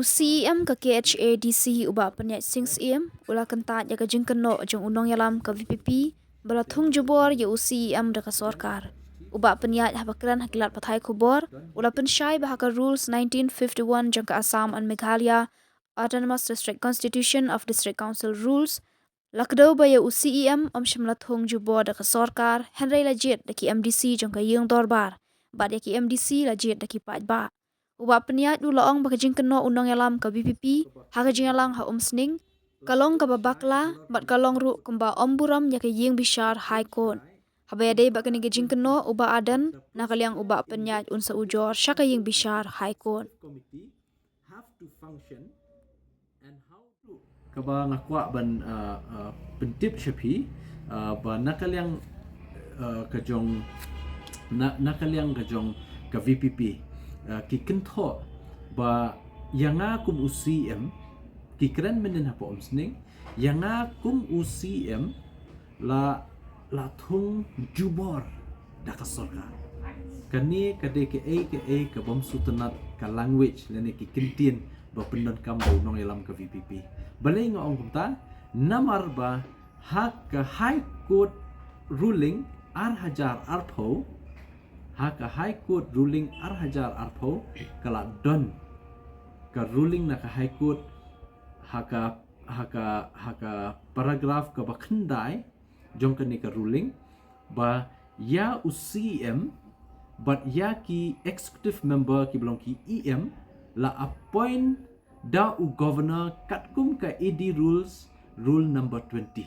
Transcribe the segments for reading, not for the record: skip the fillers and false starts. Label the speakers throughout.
Speaker 1: UCEM ke KHADC uba penyat sing CM ula kentat ya kajing keno jong unong yalam ke VPP bala thung jubor ya UCEM deka sorkar uba penyat habakran hakilat pathai kubor ula pensyai bahaka rules 1951 jong ke Assam and Meghalaya Autonomous District Constitution of District Council rules lakdo ba ya UCEM shimla thung jubor deka sorkar Henry Lajit deki MDC jong ke yung dorbar bad ya ki MDC Lajit deki pajba uba peniat du laong bakajing keno unong yalam ka BPP hakajing yalang ha sning kalong ka babakla bat kalong ru kumba omburam ya ka ying bishar high court habaya dei bakani gajing keno uba adan nakaliang uba peniat unsa ujor syaka ying bishar high court
Speaker 2: kaba ngakwa ban pentip syapi ba nakaliang kajong nakaliang kajong ka VPP ki kentho ba yanga kum UCM ki kren menen hapo omsning yanga kum UCM la thung jubor dakasorga kani kade ke ka bom sutanat ka language lene ki kintin ba pendon kam ba unong yalam ka VPP balai nga ong kumta namar ba hak ka high court ruling hajar arpho haka high court ruling hajar arpho kala don ka ruling na ka high court haka paragraph ka bakhandai jong kani ka ruling ba ya UCM but ya ki executive member ki belong ki EM la appoint da u governor katkum ka ED rules rule number 20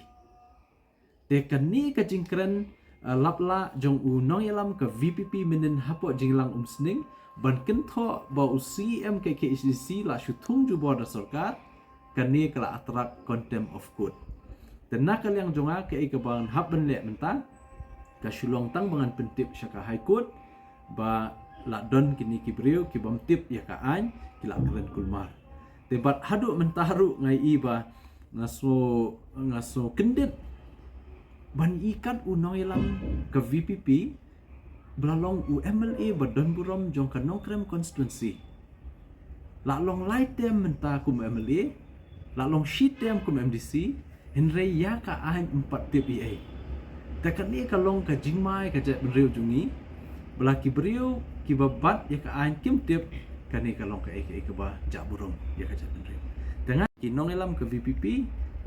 Speaker 2: te kani ka jingkren lapla jong unong yalam ke VPP menen hapo jinglang sning ban kentho ba UCM ke KHDC la syutung jubor da sarkar kani kala atrak contempt of court dan nakal yang jonga ke bang happen le menta ka shulong tang bangan pentip syaka high court ba la don kini kibriu ki bam tip ya ka an kila keren kulmar debat haduk mentaru ngai iba ngaso kendit ban ikat unong yalam ke VPP belalong UMLA badan buram jong ka nongkrem constituency la long light tem menta kum MLA la long sheet tem kum MDC henry ya ka ain 4 TPA takani ka long ka jingmai ka jet benriu jungi belaki beriu ki babat ya ka ain kim tip kani ka long ka ka ba jak buram ya ka jet benriu dengan ki nong yalam ke VPP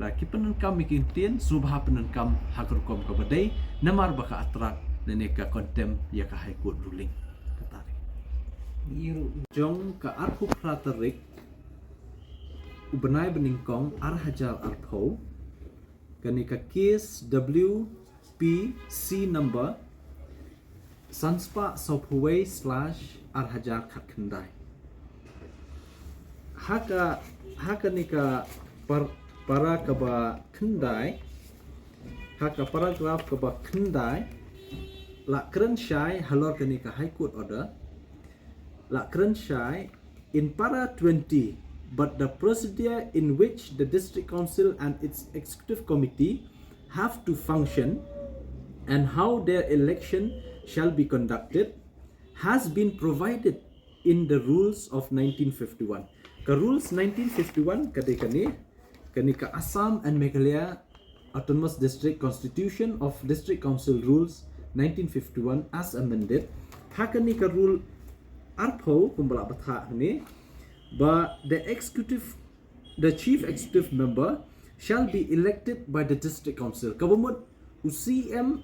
Speaker 2: laki penenkam mikin tien subha penenkam hakurkom ka badai namar baka atrak neneka kontem ya ka high court ruling katari jong ka arhu praterik ubenai beningkong hajar arpho kanika case WPC number sanspa sophuwei / hajar khatkhandai haka nika para kaba khandai haka paragraph kaba khandai la kren shai halor kani ka high court order la kren shai in para 20 but the procedure in which the district council and its executive committee have to function and how their election shall be conducted has been provided in the rules of 1951 ka rules 1951 kani ka Assam and Meghalaya Autonomous District Constitution of District Council Rules 1951 as amended hakani ka rule arpho kumbala batha ni ba the chief executive member shall be elected by the district council kabumut UCM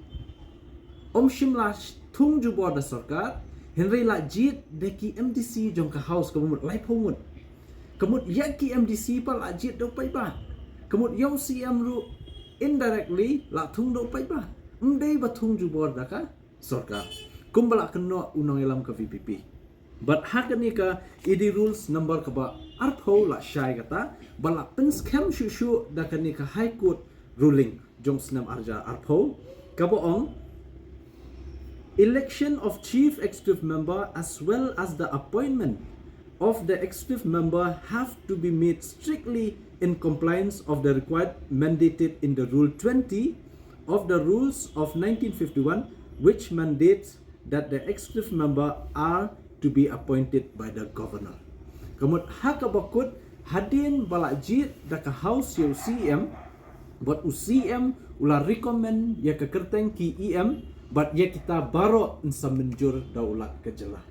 Speaker 2: shimla thung jubor da sarkar henry la jit deki MDC jong ka house kabumut lai phomut kamut yaki MDC pa la jit do pai ba kamut yong CM ru indirectly la thung do pai ba ndei ba thung jubor da ka sarkar kumbala keno unong yalam ka VPP but hakani ka ED rules number ka ba arpho la shai kata bala penskem shushu da kani ka high court ruling jong snam arja arpho ka boong election of chief executive member as well as the appointment of the executive member have to be made strictly in compliance of the required mandated in the rule 20 of the rules of 1951 which mandates that the executive member are to be appointed by the governor. Kemud hak bakut hadin balak jit daka house ya UCM buat UCM ulah recommend ya ke kerteng ki EM but ya kita baro insa menjur daulat kejelah.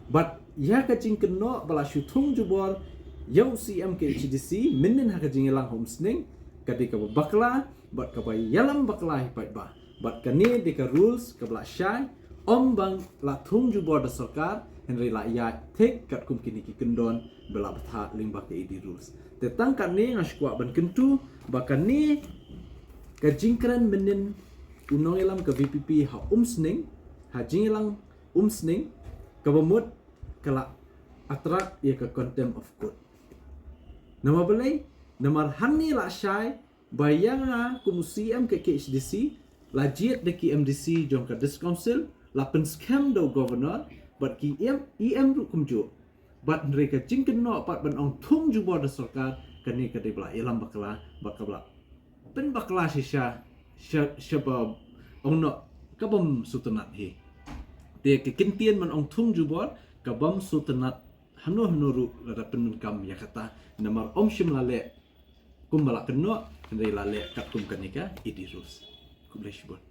Speaker 2: But ya kajing keno bala syutung jubor ya UCM ke HDC minin ha kajing ilang homesning kadi ka bakla but ka yalam bakla hipat ba. But kani dika rules ka bala syai om bang la thung jubor da sarkar Henry la ya tek kat kum kini ki kendon bela batha limba ke idi rules. Tetang kat ni ngashkwa ban kentu bakan ni ka jingkran menin unong ilam ke VPP ha umsning ha jingilang umsning ka bamut kala atrak ya ke contempt of court. Nama belai namar hani la syai bayanga kum CM ke HDC lajiat de ki MDC jong ka dis council la pen scam do governor but ki EM ru kumju but mereka jingken no pat ban ong thung ju bo da sarkar kani ka de bla ilam bakla pen bakla shisha shabab ong no kabam sutanat hi de ke kintian man ong thung ju bo kabam sutanat hanu ru la pen kam ya kata namar om shim lale kumbala kenno ndai lale kat kum kanika idirus kubleshbon